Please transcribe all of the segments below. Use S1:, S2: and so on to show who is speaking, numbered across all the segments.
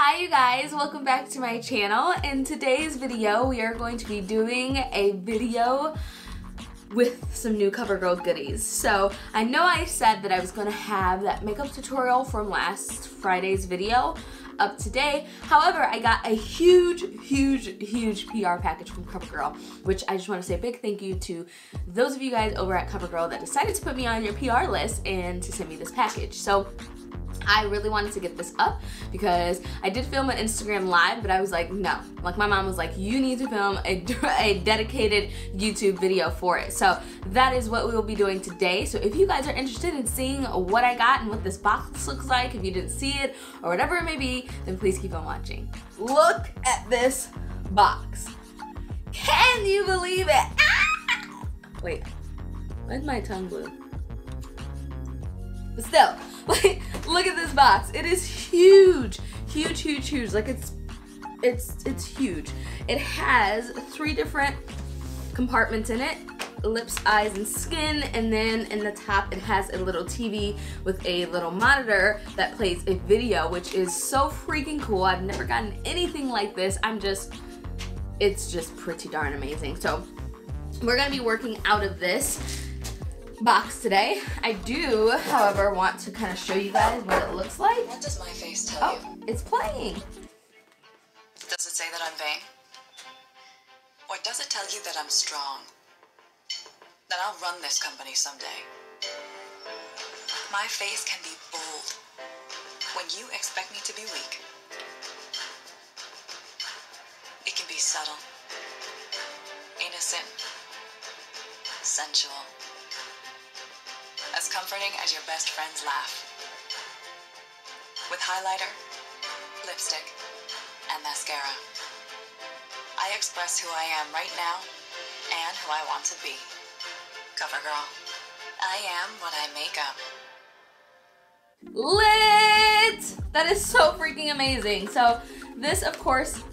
S1: Hi you guys, welcome back to my channel. In today's video, we are going to be doing a video with some new Covergirl goodies. So I know I said that I was going to have that makeup tutorial from last Friday's video up today. However, I got a huge PR package from Covergirl, which I just want to say a big thank you to those of you guys over at Covergirl that decided to put me on your PR list and to send me this package. So I really wanted to get this up because I did film an Instagram live, but I was like, no. Like my mom was like, you need to film a dedicated YouTube video for it. So that is what we will be doing today. So if you guys are interested in seeing what I got and what this box looks like, if you didn't see it or whatever it may be, then please keep on watching. Look at this box. Can you believe it? Ah! Wait, where's my tongue glue? But still, like, look at this box. It is huge. Like it's huge. It has 3 different compartments in it: lips, eyes, and skin. And then in the top, it has a little TV with a little monitor that plays a video, which is so freaking cool. I've never gotten anything like this. It's just pretty darn amazing. So we're gonna be working out of this box today. I do, however, want to kind of show you guys what it looks like.
S2: What does my face tell you?
S1: Oh, it's playing.
S2: Does it say that I'm vain? Or does it tell you that I'm strong? That I'll run this company someday? My face can be bold when you expect me to be weak. It can be subtle, innocent, sensual. As comforting as your best friend's laugh. With highlighter, lipstick, and mascara, I express who I am right now and who I want to be. Covergirl, I am what I make up.
S1: Lit! That is so freaking amazing. So this, of course,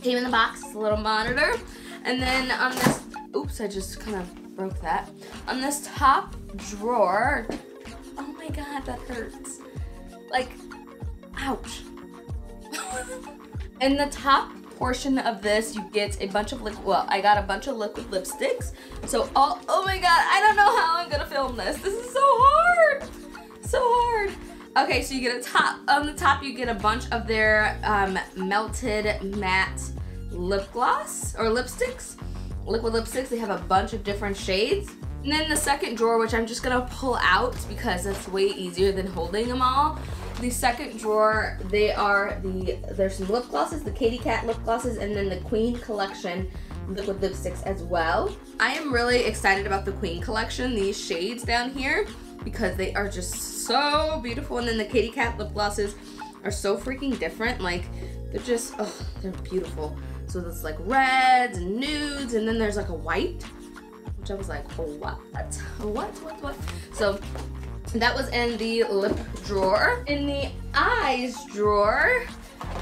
S1: came in the box. It's a little monitor. And then on this, oops, I just kind of broke that. On this top drawer, oh my god, that hurts. Like, ouch. In the top portion of this, you get a bunch of I got a bunch of liquid lipsticks. So oh my god, I don't know how I'm gonna film this. This is so hard. So hard. Okay, so you get on the top you get a bunch of their melted matte lip gloss or lipsticks. Liquid lipsticks. They have a bunch of different shades. And then the second drawer, which I'm just gonna pull out because that's way easier than holding them all. The second drawer, there's some lip glosses, the Katy Kat lip glosses, and then the Queen Collection liquid lipsticks as well. I am really excited about the Queen Collection, these shades down here, because they are just so beautiful. And then the Katy Kat lip glosses are so freaking different. Like, they're just, oh, they're beautiful. So there's like reds and nudes, and then there's like a white, which I was like, oh, what? So that was in the lip drawer. In the eyes drawer,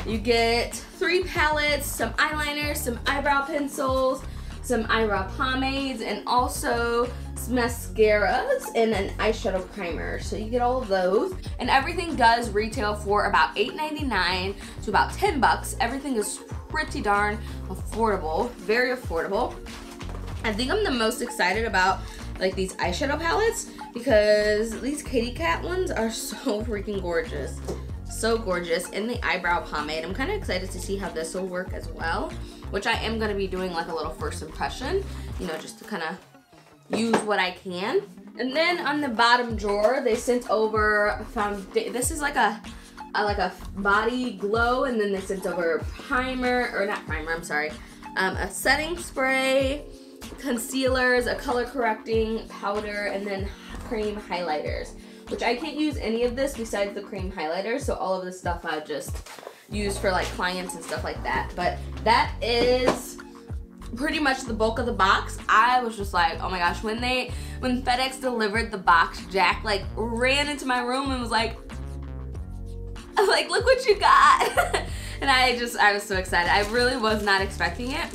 S1: you get 3 palettes, some eyeliners, some eyebrow pencils, some eyebrow pomades, and also some mascaras and an eyeshadow primer. So you get all of those. And everything does retail for about $8.99 to about 10 bucks. Everything is pretty darn affordable, very affordable. I think I'm the most excited about like these eyeshadow palettes because these Katy Kat ones are so freaking gorgeous. So gorgeous. And the eyebrow pomade, I'm kind of excited to see how this will work as well, which I am going to be doing like a little first impression, you know, just to kind of use what I can. And then on the bottom drawer, they sent over this is like a body glow, and then they sent over a primer, or not primer, I'm sorry, a setting spray, concealers, a color correcting powder, and then cream highlighters, which I can't use any of this besides the cream highlighters, so all of this stuff I just use for like clients and stuff like that. But that is pretty much the bulk of the box. I was just like, oh my gosh, when FedEx delivered the box, Jack like ran into my room and was like, look what you got. And I was so excited. I really was not expecting it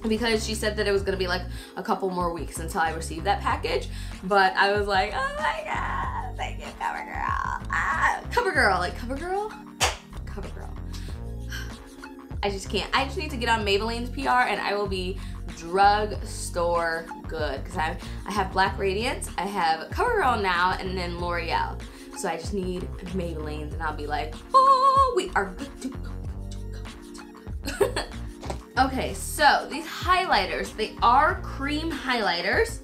S1: because she said that it was gonna be like a couple more weeks until I received that package. But I was like, oh my god, thank you, Covergirl. Covergirl, like Covergirl? Covergirl. I just can't. I just need to get on Maybelline's PR and I will be drugstore good. Because I have Black Radiance, I have Covergirl now, and then L'Oreal. So I just need Maybelline's and I'll be like, oh, we are good to go. Okay, so these highlighters, they are cream highlighters,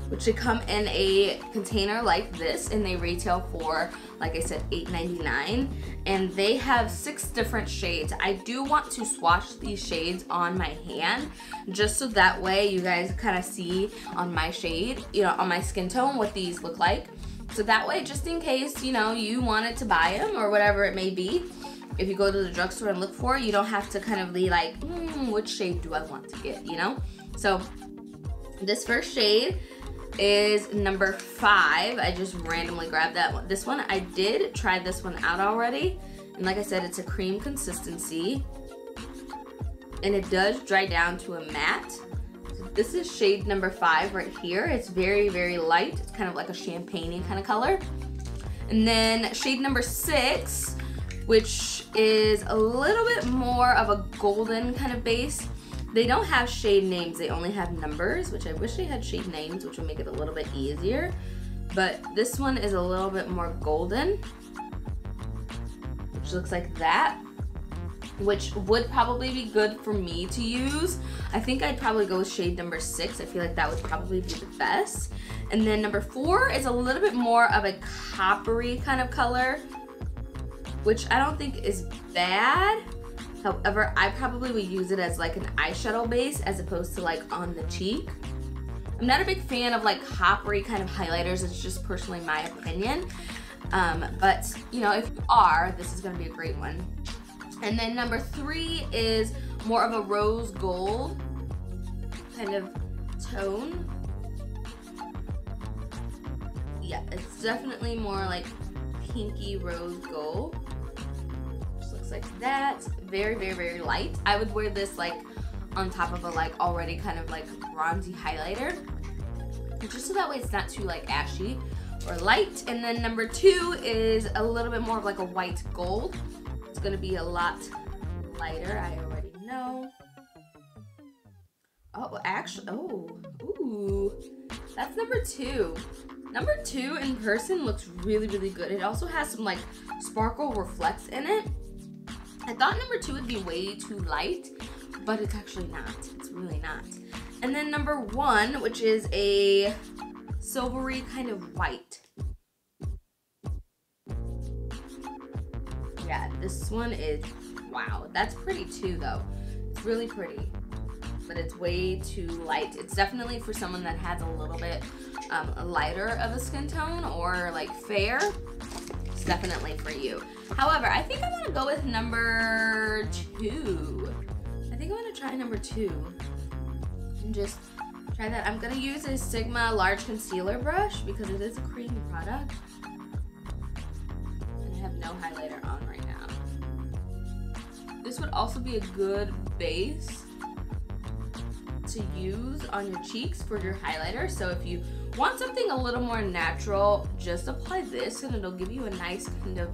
S1: which should come in a container like this, and they retail for, like I said, $8.99, and they have 6 different shades. I do want to swatch these shades on my hand, just so that way you guys kind of see on my shade, you know, on my skin tone, what these look like. So that way, just in case, you know, you wanted to buy them or whatever it may be, if you go to the drugstore and look for it, you don't have to kind of be like, which shade do I want to get, you know? So this first shade is number 5. I just randomly grabbed that one. This one, I did try this one out already. And like I said, it's a cream consistency. And it does dry down to a matte. So this is shade number 5 right here. It's very, very light. It's kind of like a champagne-y kind of color. And then shade number 6, which is a little bit more of a golden kind of base. They don't have shade names, they only have numbers, which I wish they had shade names, which would make it a little bit easier. But this one is a little bit more golden, which looks like that, which would probably be good for me to use. I think I'd probably go with shade number 6. I feel like that would probably be the best. And then number 4 is a little bit more of a coppery kind of color, which I don't think is bad. However, I probably would use it as like an eyeshadow base as opposed to like on the cheek. I'm not a big fan of like coppery kind of highlighters. It's just personally my opinion. But you know, if you are, this is gonna be a great one. And then number 3 is more of a rose gold kind of tone. Yeah, it's definitely more like pinky rose gold. Just looks like that. Very, very, very light. I would wear this like on top of a like already kind of like bronzy highlighter, just so that way it's not too like ashy or light. And then number 2 is a little bit more of like a white gold. It's gonna be a lot lighter, I already know. Oh, actually, ooh, that's number 2. Number 2 in person looks really, really good. It also has some like sparkle reflects in it. I thought number 2 would be way too light, but it's actually not. It's really not. And then number 1, which is a silvery kind of white. Yeah, this one is, wow, that's pretty too though. It's really pretty, but it's way too light. It's definitely for someone that has a little bit lighter of a skin tone or like fair. It's definitely for you. However, I think I want to go with number 2. I think I want to try number 2 and just try that. I'm going to use a Sigma large concealer brush because it is a cream product. And I have no highlighter on right now. This would also be a good base to use on your cheeks for your highlighter. So if you want something a little more natural, just apply this and it'll give you a nice kind of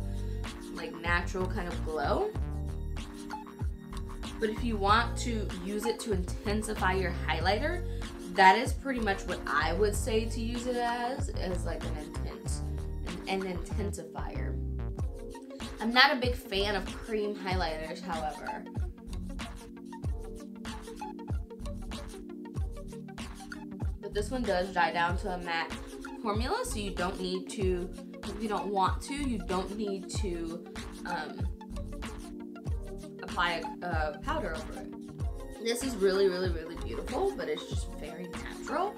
S1: like natural kind of glow. But if you want to use it to intensify your highlighter, that is pretty much what I would say to use it as like an intensifier. I'm not a big fan of cream highlighters, however. But this one does dry down to a matte formula, so you don't need to, if you don't want to, you don't need to apply a powder over it. This is really, really, really beautiful, but it's just very natural.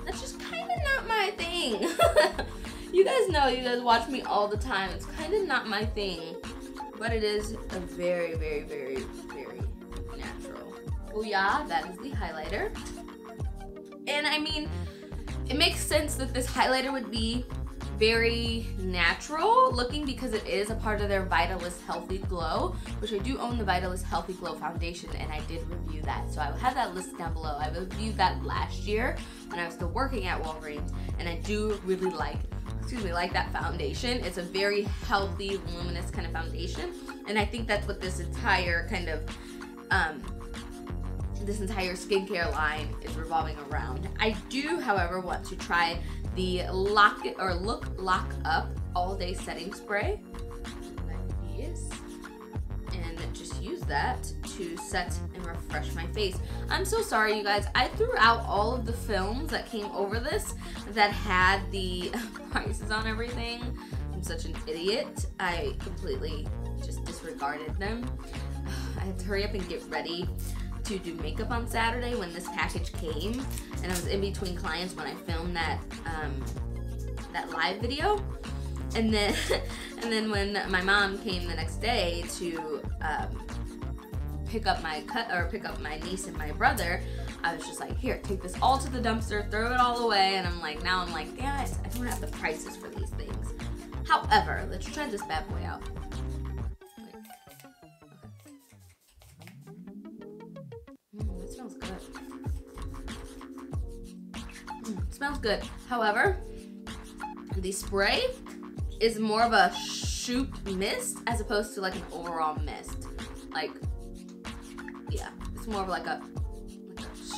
S1: That's just kind of not my thing. You guys know, you guys watch me all the time. It's kind of not my thing, but it is a very, very, very, very natural. Oh yeah, that is the highlighter. And I mean, it makes sense that this highlighter would be very natural looking because it is a part of their Vitalist Healthy Glow, which I do own the Vitalist Healthy Glow foundation and I did review that. So I will have that listed down below. I reviewed that last year when I was still working at Walgreens, and I do really like that foundation. It's a very healthy, luminous kind of foundation, and I think that's what this entire kind of this entire skincare line is revolving around. I do, however, want to try the Lock Up All Day Setting Spray. Like this. And just use that to set and refresh my face. I'm so sorry, you guys. I threw out all of the films that came over this that had the prices on everything. I'm such an idiot. I completely just disregarded them. I had to hurry up and get ready to do makeup on Saturday when this package came, and I was in between clients when I filmed that that live video, and then when my mom came the next day to pick up my niece and my brother, I was just like, here, take this all to the dumpster, throw it all away, and I'm like, damn it, I don't have the prices for these things. However, let's try this bad boy out. That smells good. It smells good. However, the spray is more of a shoot mist as opposed to like an overall mist. Like, yeah, it's more of like a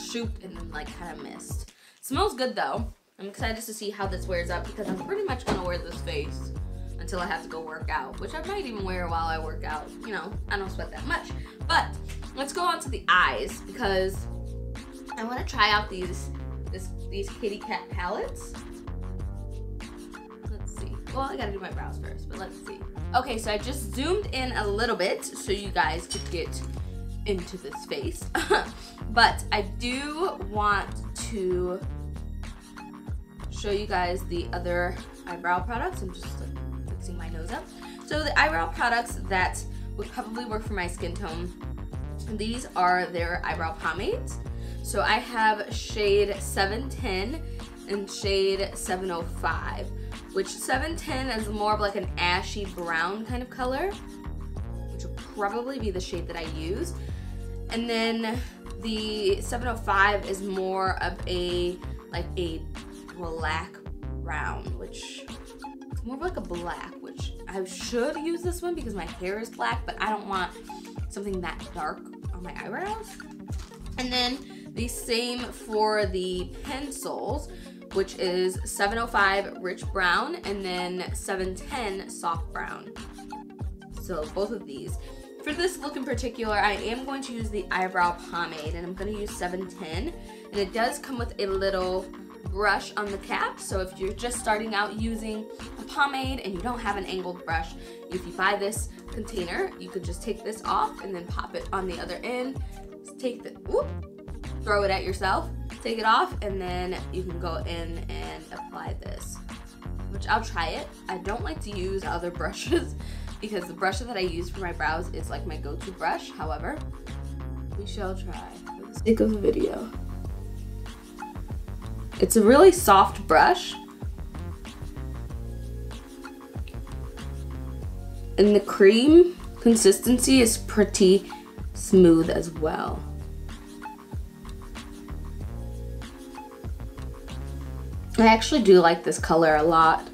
S1: shoot and then like kind of mist. Smells good though. I'm excited to see how this wears up because I'm pretty much gonna wear this face until I have to go work out, which I might even wear while I work out. You know, I don't sweat that much. But let's go on to the eyes because I want to try out these kitty cat palettes. Let's see. Well, I gotta do my brows first, but let's see. Okay, so I just zoomed in a little bit so you guys could get into this face. But I do want to show you guys the other eyebrow products. I'm just like fixing my nose up. So the eyebrow products that would probably work for my skin tone, these are their eyebrow pomades. So I have shade 710 and shade 705, which 710 is more of like an ashy brown kind of color, which will probably be the shade that I use. And then the 705 is more of a black brown, which it's more of like a black, which I should use this one because my hair is black, but I don't want something that dark on my eyebrows. And then the same for the pencils, which is 705 rich brown and then 710 soft brown. So both of these. For this look in particular, I am going to use the eyebrow pomade, and I'm going to use 710, and it does come with a little brush on the cap. So if you're just starting out using a pomade and you don't have an angled brush, if you buy this container, you could just take this off and then pop it on the other end. Take the, throw it at yourself, take it off, and then you can go in and apply this, which I'll try it. I don't like to use other brushes because the brush that I use for my brows is like my go-to brush. However, we shall try for the sake of the video. It's a really soft brush, and the cream consistency is pretty smooth as well. I actually do like this color a lot.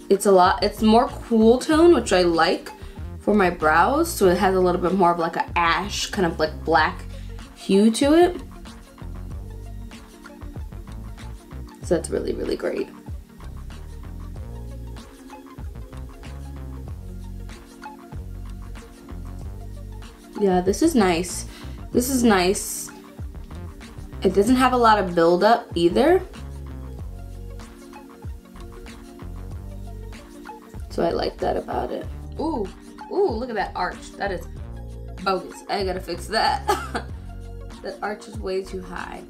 S1: It's more cool tone, which I like for my brows, so it has a little bit more of like an ash, kind of like black hue to it. So that's really, really great. Yeah, this is nice. This is nice. It doesn't have a lot of buildup either. So I like that about it. Ooh, ooh, look at that arch. That is bogus. I gotta fix that. That arch is way too high.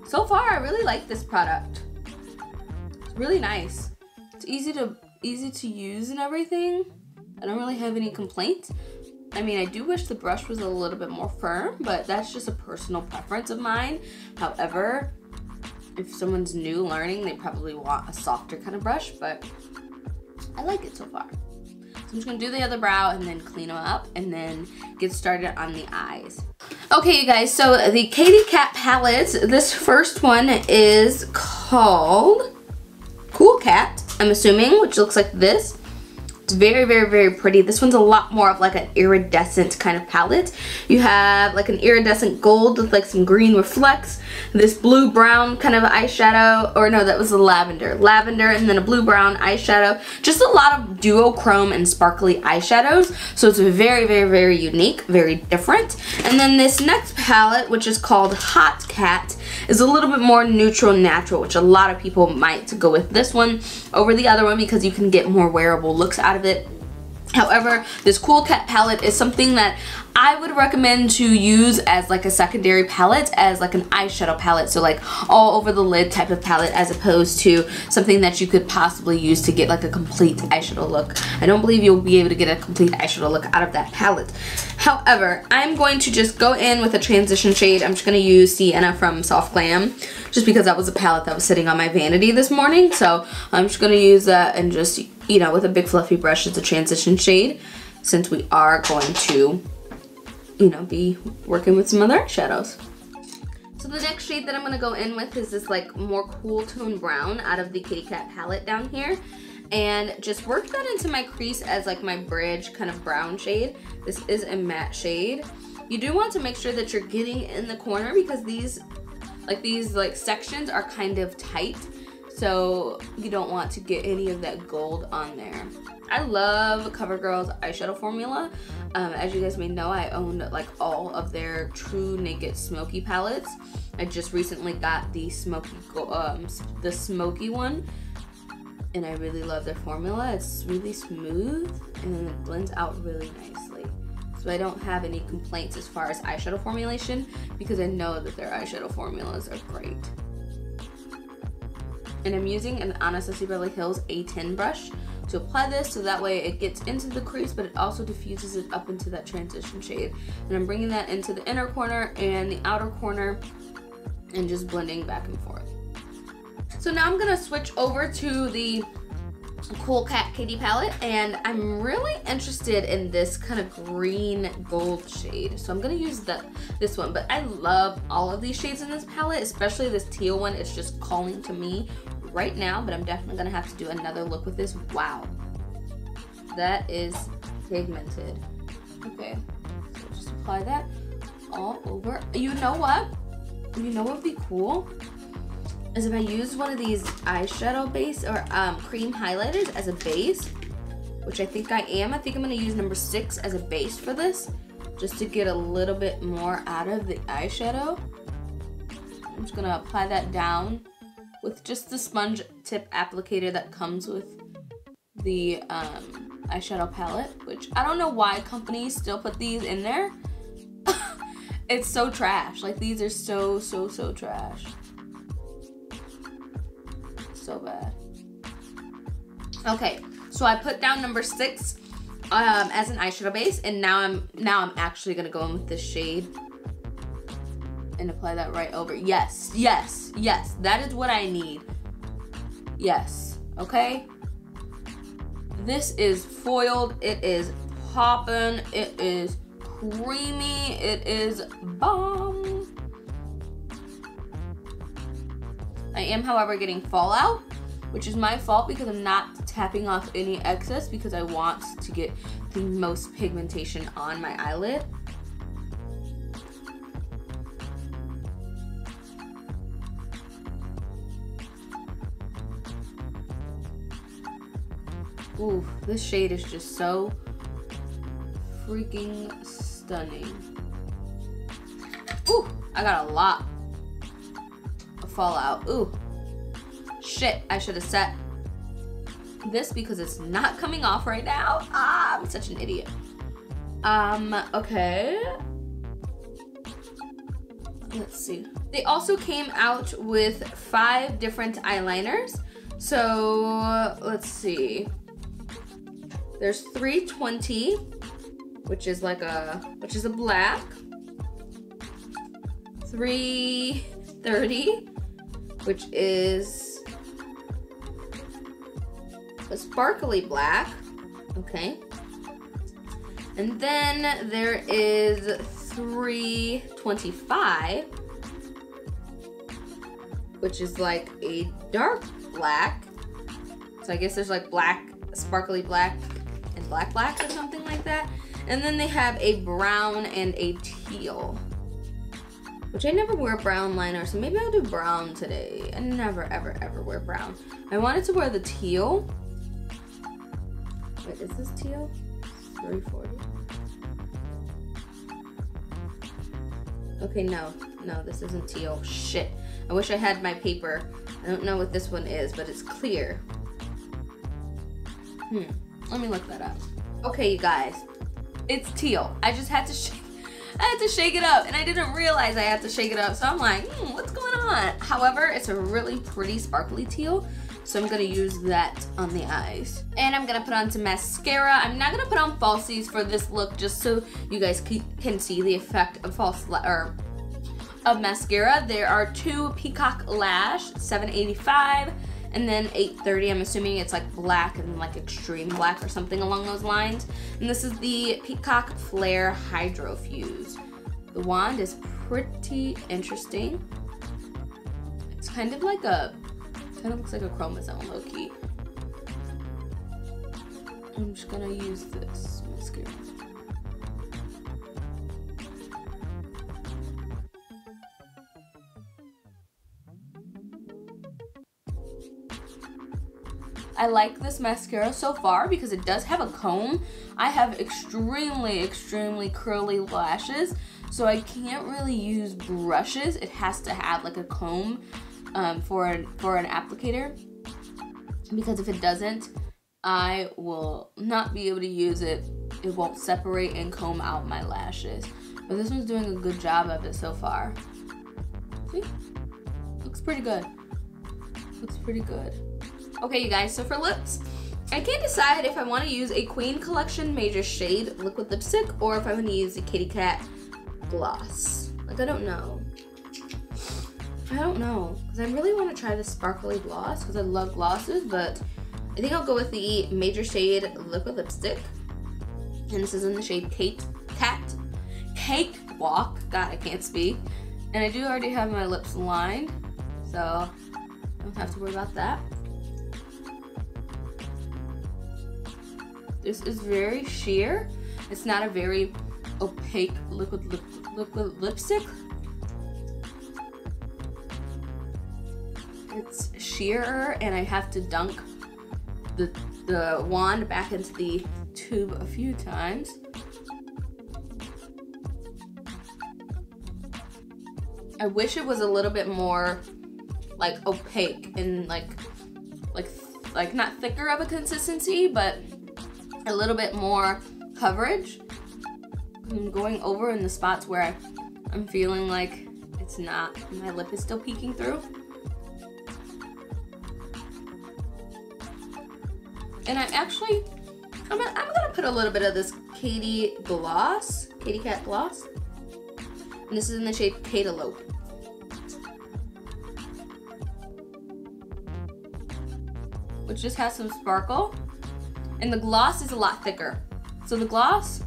S1: So far, I really like this product. It's really nice. It's easy to use and everything. I don't really have any complaints. I mean, I do wish the brush was a little bit more firm, but that's just a personal preference of mine. However, if someone's new learning, they probably want a softer kind of brush, but I like it so far. So I'm just gonna do the other brow and then clean them up and then get started on the eyes. Okay, you guys, so the Kitty Cat palettes, this first one is called Cool Cat, I'm assuming, which looks like this. It's very, very, very pretty. This one's a lot more of like an iridescent kind of palette. You have like an iridescent gold with like some green reflects, this blue brown kind of eyeshadow, or no, that was a lavender, and then a blue brown eyeshadow. Just a lot of duochrome and sparkly eyeshadows. So it's very, very, very unique, very different. And then this next palette, which is called Hot Cat, is a little bit more neutral natural, which a lot of people might go with this one over the other one because you can get more wearable looks out of it. However, this Cool Cat palette is something that I would recommend to use as like a secondary palette, as like an eyeshadow palette, so like all over the lid type of palette, as opposed to something that you could possibly use to get like a complete eyeshadow look. I don't believe you'll be able to get a complete eyeshadow look out of that palette. However, I'm going to just go in with a transition shade. I'm just going to use Sienna from Soft Glam, just because that was a palette that was sitting on my vanity this morning. So I'm just going to use that and just, you know, with a big fluffy brush as a transition shade, since we are going to, you know, be working with some other eyeshadows. So the next shade that I'm going to go in with is this like more cool tone brown out of the Kitty Cat palette down here. And just work that into my crease as like my bridge kind of brown shade. This is a matte shade. You do want to make sure that you're getting in the corner because these sections are kind of tight. So you don't want to get any of that gold on there. I love CoverGirl's eyeshadow formula. As you guys may know, I own like all of their True Naked Smoky palettes. I just recently got the smoky one, and I really love their formula. It's really smooth and it blends out really nicely. So I don't have any complaints as far as eyeshadow formulation because I know that their eyeshadow formulas are great. And I'm using an Anastasia Beverly Hills A10 brush to apply this, so that way it gets into the crease, but it also diffuses it up into that transition shade. And I'm bringing that into the inner corner and the outer corner and just blending back and forth. So now I'm gonna switch over to the Cool Cat Kitty palette, and I'm really interested in this kind of green gold shade. So I'm gonna use this one, but I love all of these shades in this palette, especially this teal one. It's just calling to me right now, but I'm definitely gonna have to do another look with this. Wow, that is pigmented. Okay, so just apply that all over. You know what? You know what would be cool? Is if I use one of these eyeshadow base or cream highlighters as a base, which I think I am. I think I'm gonna use number 6 as a base for this, just to get a little bit more out of the eyeshadow. I'm just gonna apply that down with just the sponge tip applicator that comes with the eyeshadow palette, which I don't know why companies still put these in there. It's so trash. Like, these are so trash. So bad. Okay, so I put down number 6 as an eyeshadow base, and now I'm actually gonna go in with this shade and apply that right over. Yes, that is what I need. Yes, okay. This is foiled. It is popping. It is creamy. It is bomb. I am, however, getting fallout, which is my fault because I'm not tapping off any excess because I want to get the most pigmentation on my eyelid. Ooh, this shade is just so freaking stunning. Ooh, I got a lot of fallout. Ooh, shit, I should have set this because it's not coming off right now. Ah, I'm such an idiot. Okay. Let's see. They also came out with 5 different eyeliners. So, let's see. There's 320, which is like a black. 330, which is a sparkly black. Okay. And then there is 325, which is like a dark black. So I guess there's like black, sparkly black black or something like that. And then they have a brown and a teal, which I never wear brown liner, so maybe I'll do brown today. I never, ever, ever wear brown. I wanted to wear the teal. Wait, is this teal? 340. Okay, no, this isn't teal. Shit. I wish I had my paper. I don't know what this one is, but it's clear. Let me look that up. Okay, you guys, it's teal. I just had to shake it up, and I didn't realize I had to shake it up, so I'm like, what's going on? However, it's a really pretty sparkly teal, so I'm gonna use that on the eyes. And I'm gonna put on some mascara. I'm not gonna put on falsies for this look, just so you guys can see the effect of of mascara. There are 2 Peacock Lash, $7.85, and then $8.30. I'm assuming it's like black and like extreme black or something along those lines. And this is the Peacock Flare Hydro Fuse. The wand is pretty interesting. It's kind of like kind of looks like a chromosome, low key. I'm just gonna use this mascara. I like this mascara so far because it does have a comb. I have extremely curly lashes, so I can't really use brushes. It has to have like a comb for an applicator, because if it doesn't, I will not be able to use it. It won't separate and comb out my lashes. But this one's doing a good job of it so far. See? Looks pretty good. Looks pretty good. Okay, you guys, so for lips, I can't decide if I want to use a Queen Collection Major Shade liquid lipstick or if I'm going to use the Kitty Cat gloss. Like, I don't know. Because I really want to try the sparkly gloss because I love glosses, but I think I'll go with the Major Shade liquid lipstick. And this is in the shade Cakewalk. God, I can't speak. And I do already have my lips lined, so I don't have to worry about that. This is very sheer. It's not a very opaque liquid lipstick. It's sheerer, and I have to dunk the wand back into the tube a few times. I wish it was a little bit more like opaque and like not thicker of a consistency, but a little bit more coverage. I'm going over in the spots where I'm feeling like it's not, my lip is still peeking through. And I'm gonna put a little bit of this Kitty Cat gloss. And this is in the shade Cantaloupe. Which just has some sparkle. And the gloss is a lot thicker. So the gloss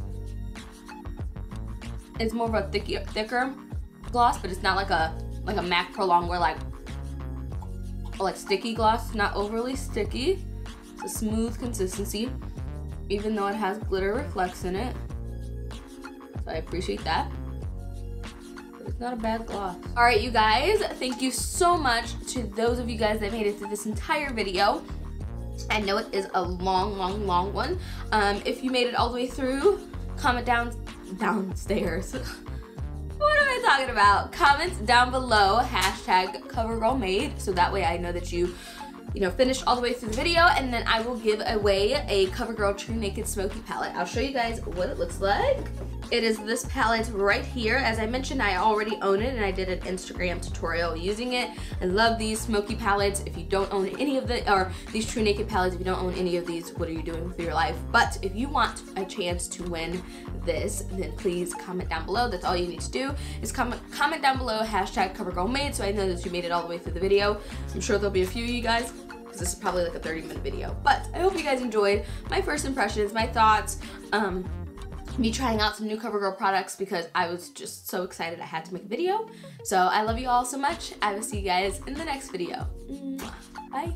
S1: is more of a thicker gloss, but it's not like a MAC Pro Longwear like sticky gloss. It's not overly sticky. It's a smooth consistency, even though it has glitter reflex in it. So I appreciate that. But it's not a bad gloss. All right, you guys, thank you so much to those of you guys that made it through this entire video. I know it is a long one. If you made it all the way through, comment downstairs. What am I talking about? Comments down below, #CovergirlMade, so that way I know that you finished all the way through the video, and then I will give away a CoverGirl True Naked Smoky palette. I'll show you guys what it looks like. It is this palette right here. As I mentioned, I already own it, and I did an Instagram tutorial using it. I love these smoky palettes. If you don't own any of these True Naked palettes, if you don't own any of these, what are you doing with your life? But if you want a chance to win this, then please comment down below. That's all you need to do, is comment down below, #CoverGirlMade, so I know that you made it all the way through the video. I'm sure there'll be a few of you guys, because this is probably like a 30-minute video. But I hope you guys enjoyed my first impressions, my thoughts, me trying out some new CoverGirl products, because I was just so excited I had to make a video. So I love you all so much. I will see you guys in the next video. Bye.